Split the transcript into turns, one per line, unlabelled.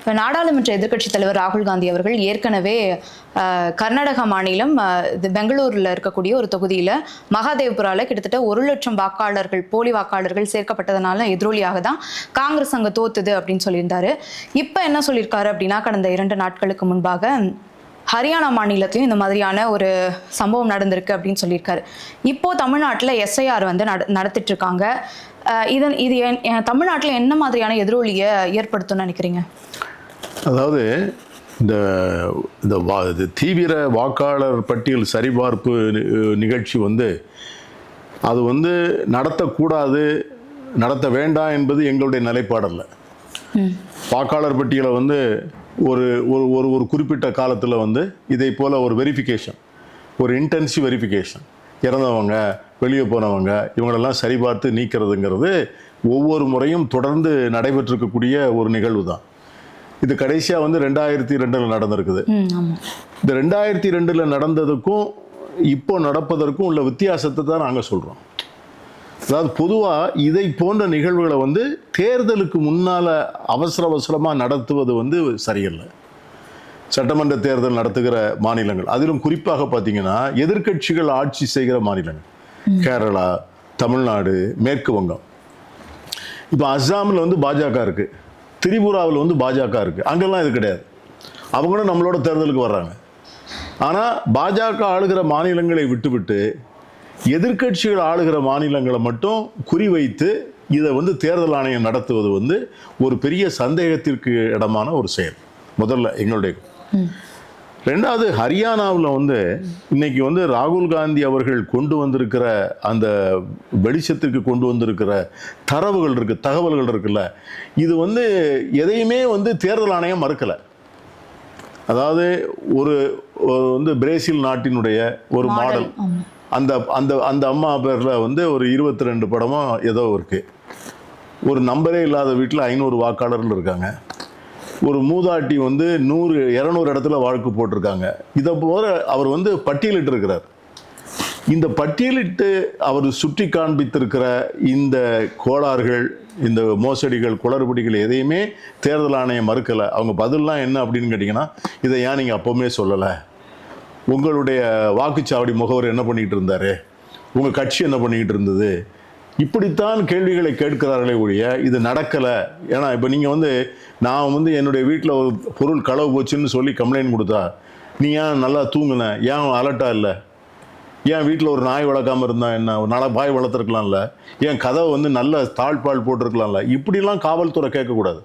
இப்போ நாடாளுமன்ற எதிர்க்கட்சித் தலைவர் ராகுல் காந்தி அவர்கள் ஏற்கனவே கர்நாடக மாநிலம் பெங்களூரில் இருக்கக்கூடிய ஒரு தொகுதியில் மகாதேவ்புராவில் கிட்டத்தட்ட 1 லட்சம் வாக்காளர்கள் போலி வாக்காளர்கள் சேர்க்கப்பட்டதுனால எதிரொலியாக தான் காங்கிரஸ் அங்கே தோத்துது அப்படின்னு சொல்லியிருந்தாரு. இப்போ என்ன சொல்லியிருக்காரு அப்படின்னா, கடந்த 2 நாட்களுக்கு முன்பாக ஹரியானா மாநிலத்திலையும் இந்த மாதிரியான ஒரு சம்பவம் நடந்திருக்கு அப்படின்னு சொல்லியிருக்காரு. இப்போ தமிழ்நாட்டில் எஸ்ஐஆர் வந்து நடத்திட்டு இருக்காங்க. இது தமிழ்நாட்டில் என்ன மாதிரியான எதிரொலியை ஏற்படுத்தும்னு நினைக்கிறீங்க?
அதாவது இந்த தீவிர வாக்காளர் பட்டியல் சரிபார்ப்பு நிகழ்ச்சி வந்து அது வந்து நடத்தக்கூடாது, நடத்த வேண்டாம் என்பது எங்களுடைய நிலைப்பாடல்ல. வாக்காளர் பட்டியலை வந்து ஒரு ஒரு ஒரு குறிப்பிட்ட காலத்தில் வந்து இதை போல் ஒரு வெரிஃபிகேஷன், ஒரு இன்டென்சிவ் வெரிஃபிகேஷன், இறந்தவங்க வெளியே போனவங்க இவங்களெல்லாம் சரிபார்த்து நீக்கிறதுங்கிறது ஒவ்வொரு முறையும் தொடர்ந்து நடைபெற்றிருக்கக்கூடிய ஒரு நிகழ்வு தான். இது கடைசியாக வந்து 2002 நடந்திருக்குது. இந்த 2002 நடந்ததுக்கும் இப்போ நடப்பதற்கும் உள்ள வித்தியாசத்தை தான் நாங்கள் சொல்கிறோம். அதாவது பொதுவாக இதை போன்ற நிகழ்வுகளை வந்து தேர்தலுக்கு முன்னால் அவசரமாக நடத்துவது வந்து சரியில்லை. சட்டமன்ற தேர்தல் நடத்துகிற மாநிலங்கள், அதிலும் குறிப்பாக பார்த்தீங்கன்னா எதிர்க்கட்சிகள் ஆட்சி செய்கிற மாநிலங்கள், கேரளா, தமிழ்நாடு, மேற்கு வங்கம். இப்போ அஸ்ஸாமில் வந்து பாஜக இருக்குது, திரிபுராவில் வந்து பாஜக இருக்குது. அங்கெல்லாம் இது கிடையாது. அவங்களும் நம்மளோட தேர்தலுக்கு வர்றாங்க. ஆனால் பாஜக ஆளுகிற மாநிலங்களை விட்டுவிட்டு எதிர்க்கட்சிகள் ஆளுகிற மாநிலங்களை மட்டும் குறிவைத்து இதை வந்து தேர்தல் ஆணையம் நடத்துவது வந்து ஒரு பெரிய சந்தேகத்திற்கு இடமான ஒரு செயல். முதல்ல எங்களுடைய. ரெண்டாவது, ஹரியானாவில் வந்து இன்னைக்கு வந்து ராகுல் காந்தி அவர்கள் கொண்டு வந்திருக்கிற அந்த வெளிச்சத்திற்கு கொண்டு வந்திருக்கிற தரவுகள் இருக்கு, தகவல்கள் இருக்குல்ல, இது வந்து எதையுமே வந்து தேர்தல் ஆணையம் மறுக்கலை. அதாவது ஒரு வந்து பிரேசில் நாட்டினுடைய ஒரு மாடல், அந்த அந்த அந்த அம்மா பேரில் வந்து ஒரு 22 படமோ ஏதோ இருக்கு. ஒரு நம்பரே இல்லாத வீட்டில் 500 வாக்காளர்கள் இருக்காங்க. ஒரு மூதாட்டி வந்து 100-200 இடத்துல வழக்கு போட்டிருக்காங்க. இதை போல அவர் வந்து பட்டியலிட்டு இருக்கிறார். இந்த பட்டியலிட்டு அவர் சுட்டி காண்பித்திருக்கிற இந்த கோளாறுகள், இந்த மோசடிகள், குளறுபடிகள் எதையுமே தேர்தல் ஆணையம் மறுக்கலை. அவங்க பதிலெலாம் என்ன அப்படின்னு கேட்டிங்கன்னா, இதை ஏன் நீங்கள் அப்போவுமே சொல்லலை, உங்களுடைய வாக்குச்சாவடி முகவர் என்ன பண்ணிக்கிட்டு இருந்தார், உங்கள் கட்சி என்ன பண்ணிக்கிட்டு இருந்தது, இப்படித்தான் கேள்விகளை கேட்கிறார்களே ஒழிய இது நடக்கலை. ஏன்னா இப்போ நீங்கள் வந்து நான் வந்து என்னுடைய வீட்டில் ஒரு பொருள் களவு போச்சுன்னு சொல்லி கம்ப்ளைண்ட் கொடுத்தா, நீ ஏன் நல்லா தூங்குன, ஏன் அலர்ட்டாக இல்லை, ஏன் வீட்டில் ஒரு நாய் வளர்க்காமல் இருந்தா என்ன, ஒரு நாய் வளர்த்துருக்கலாம்ல, ஏன் கதவை வந்து நல்ல தாழ்பால் போட்டிருக்கலாம்ல, இப்படிலாம் காவல்துறை கேட்கக்கூடாது.